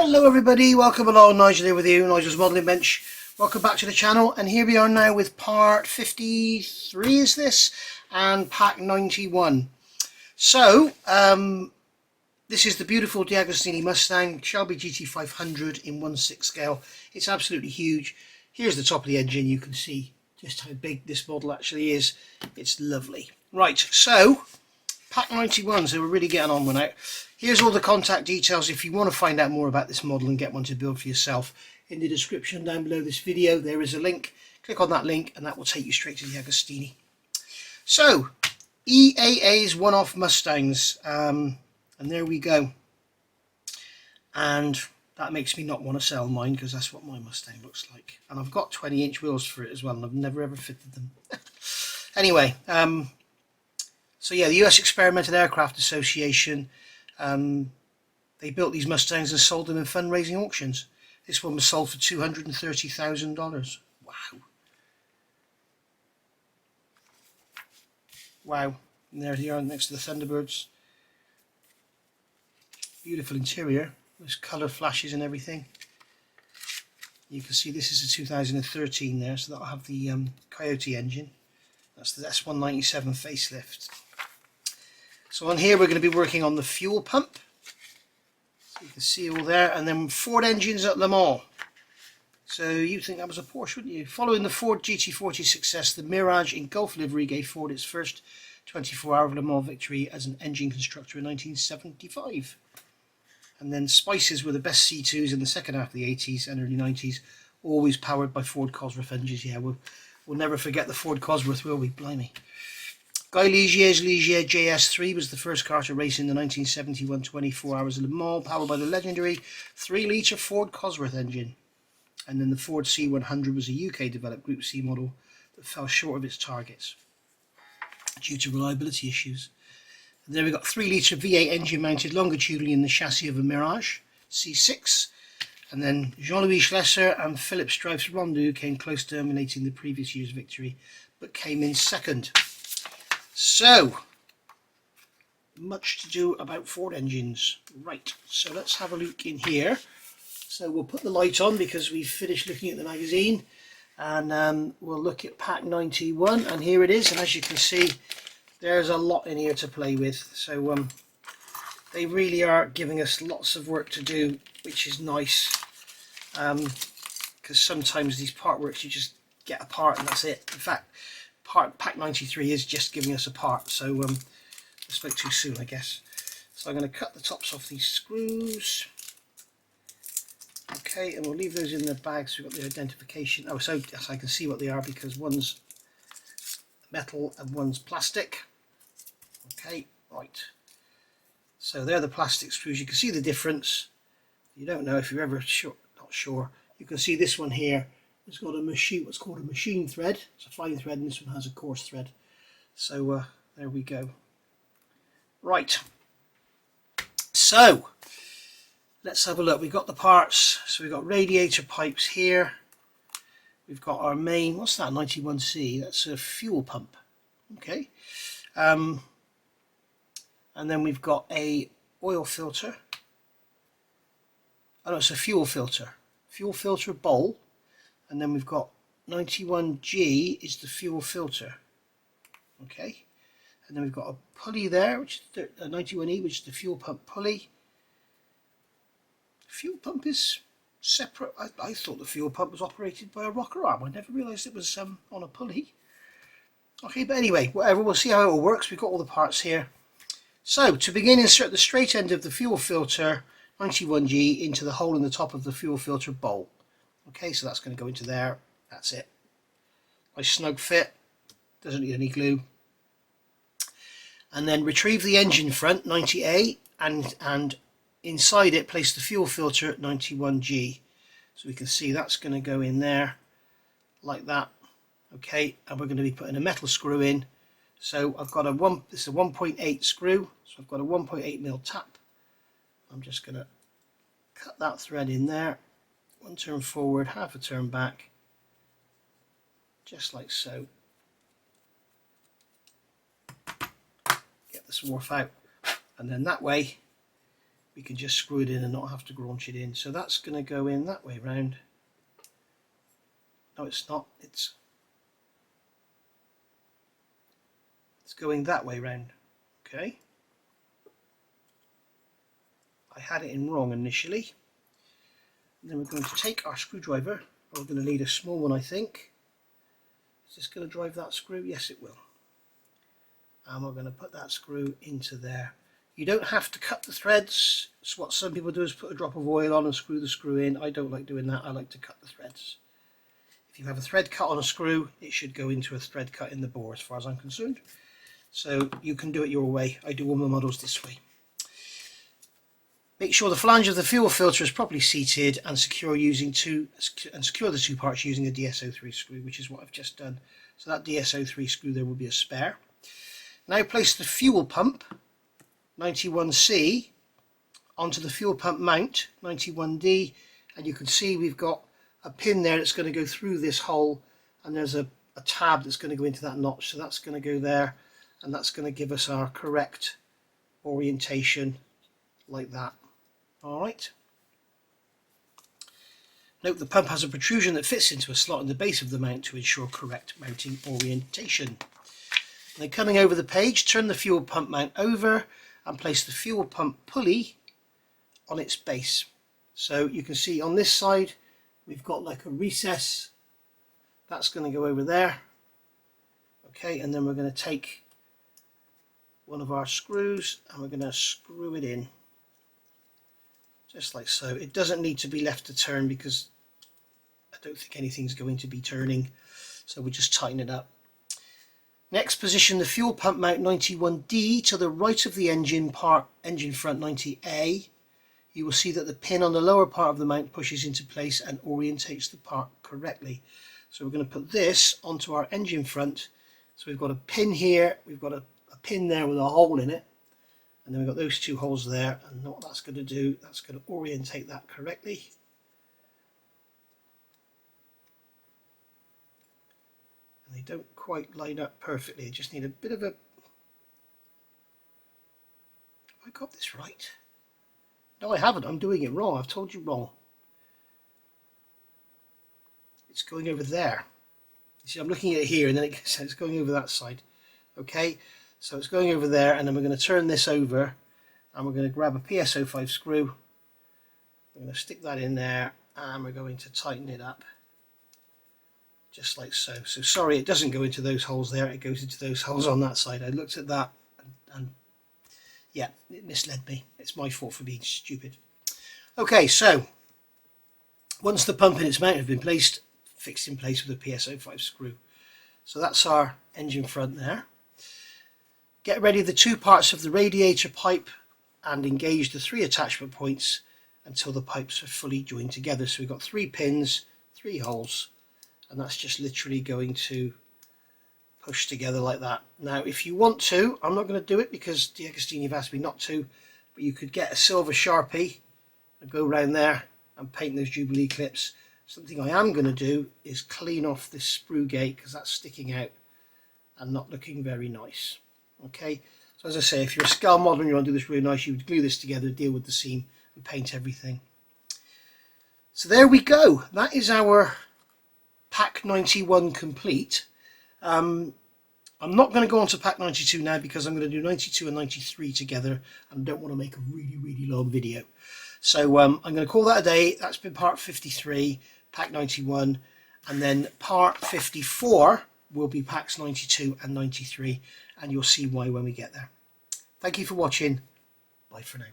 Hello everybody, welcome along. Nigel here with you, Nigel's Modelling Bench. Welcome back to the channel, and here we are now with part 53 is this, and pack 91. So, this is the beautiful DeAgostini Mustang Shelby GT500 in 1/6 scale. It's absolutely huge. Here's the top of the engine. You can see just how big this model actually is. It's lovely. Right, so pack 91, so we're really getting on with it. Here's all the contact details if you want to find out more about this model and get one to build for yourself. In the description down below this video there is a link. Click on that link and that will take you straight to DeAgostini. So, EAA's one-off Mustangs, and there we go. And that makes me not want to sell mine because that's what my Mustang looks like. And I've got 20-inch wheels for it as well, and I've never ever fitted them. Anyway, so yeah, the US Experimental Aircraft Association, they built these Mustangs and sold them in fundraising auctions. This one was sold for $230,000. Wow. Wow. And there they are next to the Thunderbirds. Beautiful interior. There's colour flashes and everything. You can see this is a 2013 there, so that'll have the Coyote engine. That's the S197 facelift. So on here we're going to be working on the fuel pump. So you can see all there, and then Ford engines at Le Mans. So you'd think that was a Porsche, wouldn't you? Following the Ford GT40 success, the Mirage in Gulf livery gave Ford its first 24-hour Le Mans victory as an engine constructor in 1975. And then Spices were the best C2s in the second half of the 80s and early 90s, always powered by Ford Cosworth engines. Yeah, we'll never forget the Ford Cosworth, will we? Blimey. Guy Ligier's Ligier JS3 was the first car to race in the 1971 24 Hours of Le Mans, powered by the legendary 3-litre Ford Cosworth engine. And then the Ford C100 was a UK-developed Group C model that fell short of its targets due to reliability issues. And then we've got 3-litre V8 engine mounted longitudinally in the chassis of a Mirage C6. And then Jean-Louis Schlesser and Philip Streif's Rondeau came close to dominating the previous year's victory, but came in second. So, much to do about Ford engines. Right, so let's have a look in here. So we'll put the light on because we've finished looking at the magazine, and we'll look at pack 91, and here it is. And as you can see, there's a lot in here to play with. So they really are giving us lots of work to do, which is nice, because sometimes these part works you just get a part and that's it. In fact, pack 93 is just giving us a part, so I spoke too soon, I guess. So I'm going to cut the tops off these screws. Okay, and we'll leave those in the bag so we've got the identification. Oh, so yes, I can see what they are because one's metal and one's plastic. Okay, right. So they're the plastic screws. You can see the difference. You don't know if you're ever not sure. You can see this one here. It's got a machine, what's called a machine thread. It's a fine thread, and this one has a coarse thread. So there we go. Right. So let's have a look. We've got the parts. So we've got radiator pipes here. We've got our main. What's that? 91C. That's a fuel pump. Okay. And then we've got a oil filter. Oh no, it's a fuel filter. Fuel filter bowl. And then we've got 91G is the fuel filter. Okay. And then we've got a pulley there, which is a 91E, which is the fuel pump pulley. The fuel pump is separate. I thought the fuel pump was operated by a rocker arm. I never realised it was on a pulley. Okay, but anyway, whatever. We'll see how it all works. We've got all the parts here. So, to begin, insert the straight end of the fuel filter 91G into the hole in the top of the fuel filter bowl. Okay, so that's going to go into there. That's it. Nice snug fit. Doesn't need any glue. And then retrieve the engine front 90A and inside it place the fuel filter at 91G. So we can see that's going to go in there like that. Okay, and we're going to be putting a metal screw in. So I've got this is a 1.8 screw. So I've got a 1.8mm tap. I'm just going to cut that thread in there. One turn forward, half a turn back, just like so. Get the swarf out, and then that way we can just screw it in and not have to graunch it in. So that's going to go in that way round. No, it's not. It's going that way round. Okay. I had it in wrong initially. And then we're going to take our screwdriver. We're going to need a small one, I think. Is this going to drive that screw? Yes, it will. And we're going to put that screw into there. You don't have to cut the threads. So what some people do is put a drop of oil on and screw the screw in. I don't like doing that. I like to cut the threads. If you have a thread cut on a screw, it should go into a thread cut in the bore as far as I'm concerned. So you can do it your way. I do all my models this way. Make sure the flange of the fuel filter is properly seated and secure the two parts using a DSO3 screw, which is what I've just done. So that DSO3 screw there will be a spare. Now place the fuel pump 91C onto the fuel pump mount 91D, and you can see we've got a pin there that's going to go through this hole, and there's a tab that's going to go into that notch, so that's going to go there, and that's going to give us our correct orientation like that. Alright. Note the pump has a protrusion that fits into a slot in the base of the mount to ensure correct mounting orientation. And then coming over the page, turn the fuel pump mount over and place the fuel pump pulley on its base. So you can see on this side we've got like a recess. That's going to go over there. Okay, and then we're going to take one of our screws and we're going to screw it in. Just like so. It doesn't need to be left to turn because I don't think anything's going to be turning. So we'll just tighten it up. Next, position the fuel pump mount 91D to the right of the engine front 90A. You will see that the pin on the lower part of the mount pushes into place and orientates the part correctly. So we're going to put this onto our engine front. So we've got a pin here, we've got a pin there with a hole in it. And then we've got those two holes there, and what that's going to do, that's going to orientate that correctly. And they don't quite line up perfectly, I just need a bit of a... Have I got this right? No, I haven't, I'm doing it wrong, I've told you wrong. It's going over there. You see, I'm looking at it here, and then it's going over that side. Okay? So it's going over there, and then we're going to turn this over and we're going to grab a PSO5 screw. We're going to stick that in there and we're going to tighten it up just like so. So sorry, it doesn't go into those holes there, it goes into those holes on that side. I looked at that and yeah, it misled me. It's my fault for being stupid. Okay, so once the pump and its mount have been placed, fixed in place with a PSO5 screw. So that's our engine front there. Get ready the two parts of the radiator pipe and engage the 3 attachment points until the pipes are fully joined together. So we've got 3 pins, 3 holes, and that's just literally going to push together like that. Now if you want to, I'm not going to do it because DeAgostini have asked me not to, but you could get a silver Sharpie and go around there and paint those Jubilee clips. Something I am going to do is clean off this sprue gate because that's sticking out and not looking very nice. Okay, so as I say, if you're a scale model and you want to do this really nice, you would glue this together, deal with the seam and paint everything. So there we go, that is our pack 91 complete. I'm not going to go on to pack 92 now because I'm going to do 92 and 93 together and don't want to make a really long video. So I'm going to call that a day. That's been part 53, pack 91, and then part 54 will be packs 92 and 93, and you'll see why when we get there. Thank you for watching. Bye for now.